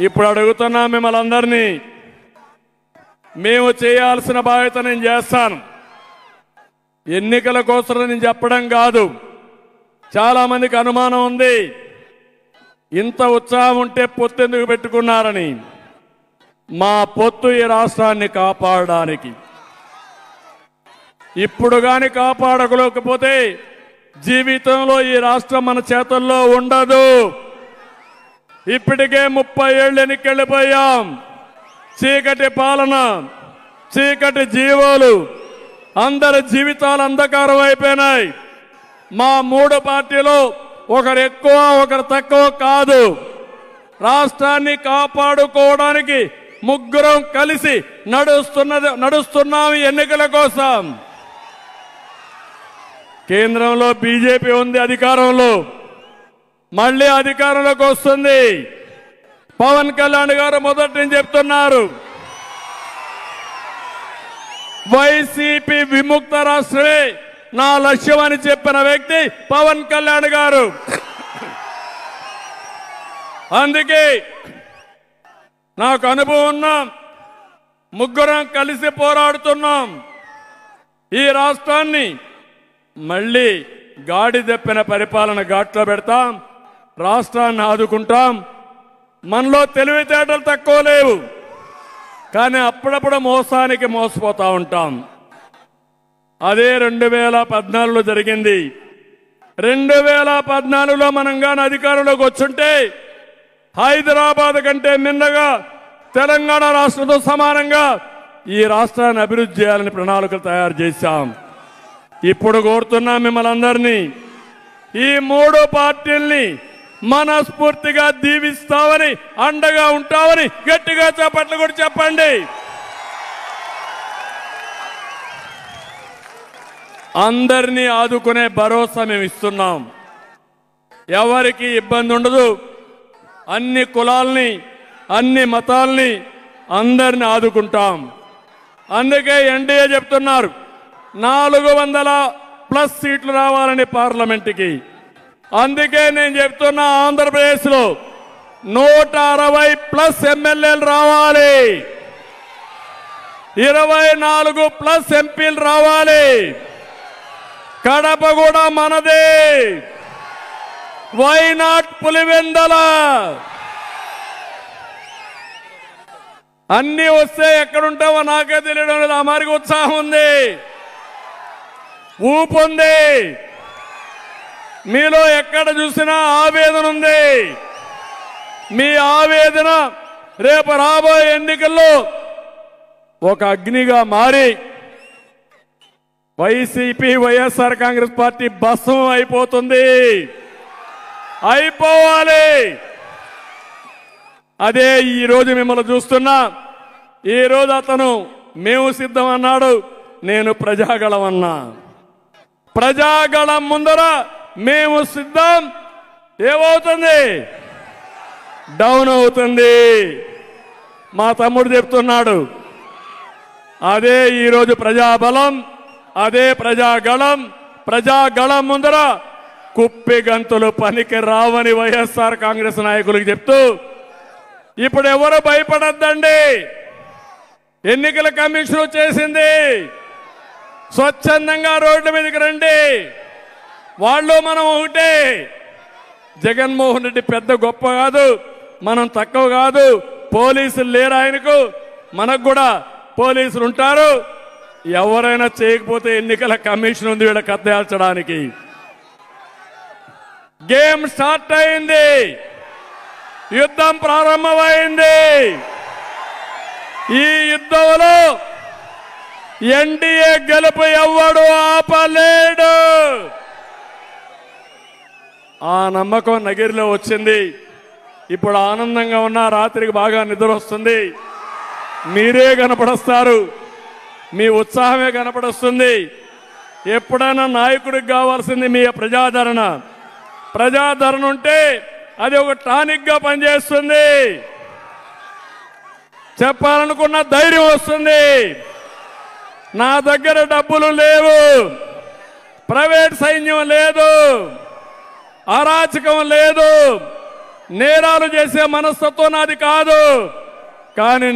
ఇప్పుడు అడుగుతున్నా మిమ్మల్ని అందరినీ, మేము చేయాల్సిన బాధ్యత నేను చేస్తాను. ఎన్నికల కోసం నేను చెప్పడం కాదు. చాలా మందికి అనుమానం ఉంది, ఇంత ఉత్సాహం ఉంటే పొత్తు ఎందుకు పెట్టుకున్నారని. మా పొత్తు ఈ రాష్ట్రాన్ని కాపాడడానికి. ఇప్పుడు గాని కాపాడకపోతే జీవితంలో ఈ రాష్ట్రం మన చేతుల్లో ఉండదు. ఇప్పటికే 30 ఏళ్ళు ఎన్నికెళ్ళిపోయాం. చీకటి పాలన, చీకటి జీవాలు, అందరి జీవితాలు అంధకారం అయిపోయినాయి. మా 3 పార్టీలు ఒకరు ఎక్కువ ఒకరు తక్కువ కాదు. రాష్ట్రాన్ని కాపాడుకోవడానికి ముగ్గురం కలిసి నడుస్తున్నాం ఎన్నికల కోసం. కేంద్రంలో బీజేపీ ఉంది అధికారంలో, మళ్ళీ అధికారంలోకి వస్తుంది. పవన్ కళ్యాణ్ గారు మొదటి నుంచి చెప్తున్నారు, వైసీపీ విముక్త రాష్ట్రమే నా లక్ష్యం అని చెప్పిన వ్యక్తి పవన్ కళ్యాణ్ గారు. అందుకే నాకు అనుభవం ఉన్నాం, ముగ్గురం కలిసి పోరాడుతున్నాం. ఈ రాష్ట్రాన్ని మళ్ళీ గాడి తెప్పిన పరిపాలన ఘాట్లో పెడతాం, రాష్ట్రాన్ని ఆదుకుంటాం. మనలో తెలివితేటలు తక్కువ లేవు, కానీ అప్పుడప్పుడు మోసానికి మోసపోతా ఉంటాం. అదే 2014లో జరిగింది. 2014లో మనం కానీ అధికారంలోకి వచ్చుంటే హైదరాబాద్ కంటే మిన్నగా తెలంగాణ రాష్ట్రంతో సమానంగా ఈ రాష్ట్రాన్ని అభివృద్ధి చేయాలని ప్రణాళికలు తయారు చేశాం. ఇప్పుడు కోరుతున్నా మిమ్మల్ని అందరినీ, ఈ 3 పార్టీల్ని మనస్ఫూర్తిగా దీవిస్తామని, అండగా ఉంటామని గట్టిగా చప్పట్లు కూడా చెప్పండి. అందరినీ ఆదుకునే భరోసా మేము ఇస్తున్నాం. ఎవరికి ఇబ్బంది ఉండదు. అన్ని కులాల్ని, అన్ని మతాల్ని, అందరిని ఆదుకుంటాం. అందుకే ఎన్డీఏ చెప్తున్నారు 400+ సీట్లు రావాలని పార్లమెంటుకి. అందుకే నేను చెప్తున్నా, ఆంధ్రప్రదేశ్లో 160+ ఎమ్మెల్యేలు రావాలి, 24+ ఎంపీలు రావాలి. కడప కూడా మనదే. Why not Pulivendula? అన్ని వస్తే ఎక్కడుంటావో నాకే తెలియడం లేదు. ఆ మారికి ఉత్సాహం ఉంది, ఊపు ఉంది. మీలో ఎక్కడ చూసినా ఆవేదన ఉంది. మీ ఆవేదన రేపు రాబోయే ఎన్నికల్లో ఒక అగ్నిగా మారి వైసీపీ వైఎస్ఆర్ కాంగ్రెస్ పార్టీ భస్మం అయిపోతుంది. అయిపోవాలి. అదే ఈరోజు మిమ్మల్ని చూస్తున్నా. ఈరోజు అతను మేము సిద్ధం అన్నాడు, నేను ప్రజాగళం అన్నా. ప్రజాగళం ముందర మేము సిద్ధం ఏమవుతుంది? డౌన్ అవుతుంది. మా తమ్ముడు చెప్తున్నాడు, అదే ఈరోజు ప్రజాబలం, అదే ప్రజాగళం. ప్రజాగళం ముందర కుప్పి గంతులు పనికి రావని వైఎస్ఆర్ కాంగ్రెస్ నాయకులకు చెప్తూ, ఇప్పుడు ఎవరు భయపడద్దండి. ఎన్నికల కమిషన్ వచ్చేసింది. స్వచ్ఛందంగా రోడ్ల మీదకి రండి. వాళ్ళు మనం ఒకటే. జగన్మోహన్ రెడ్డి పెద్ద గొప్ప కాదు, మనం తక్కువ కాదు. పోలీసులు లేరు ఆయనకు, మనకు కూడా పోలీసులు ఉంటారు. ఎవరైనా చేయకపోతే ఎన్నికల కమిషన్ ఉంది వీళ్ళ కత్తేల్చడానికి. గేమ్ స్టార్ట్ అయింది, యుద్ధం ప్రారంభమైంది. ఈ యుద్ధంలో ఎన్డీఏ గెలుపు ఎవ్వడు ఆపలేడు. ఆ నమ్మకం నగిరిలో వచ్చింది. ఇప్పుడు ఆనందంగా ఉన్న రాత్రికి బాగా నిద్ర వస్తుంది. మీరే కనపడొస్తారు, మీ ఉత్సాహమే కనపడొస్తుంది. ఎప్పుడైనా నాయకుడికి కావాల్సింది మీ ప్రజాదరణ. ప్రజాదరణ ఉంటే అది ఒక టానిక్ గా పనిచేస్తుంది. చెప్పాలనుకున్న ధైర్యం వస్తుంది. నా దగ్గర డబ్బులు లేవు, ప్రైవేట్ సైన్యం లేదు, అరాచకం లేదు, నేరాలు చేసే మనస్తత్వం నాది కాదు. కానీ